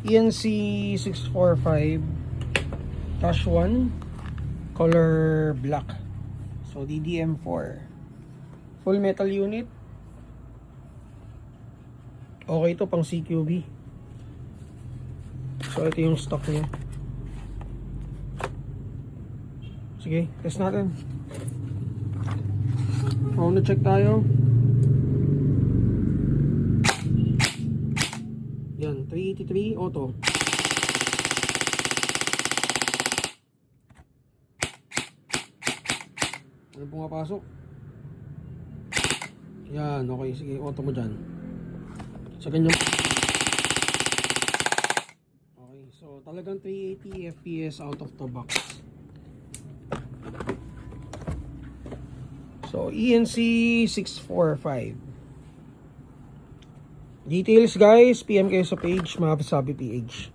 ENC 645-1 color black. So DDM4 full metal unit. Okay to pang CQB. So ito yung stock niya. Sige, test natin. Round check tayo. Yan, 383 auto. Ano pumapasok? Yan, okay. Sige, auto mo dyan. Sa ganyan. Okay, so talagang 380 FPS out of the box. So, ENC 645. Details guys, PM kayo sa page, Mahasabi PH.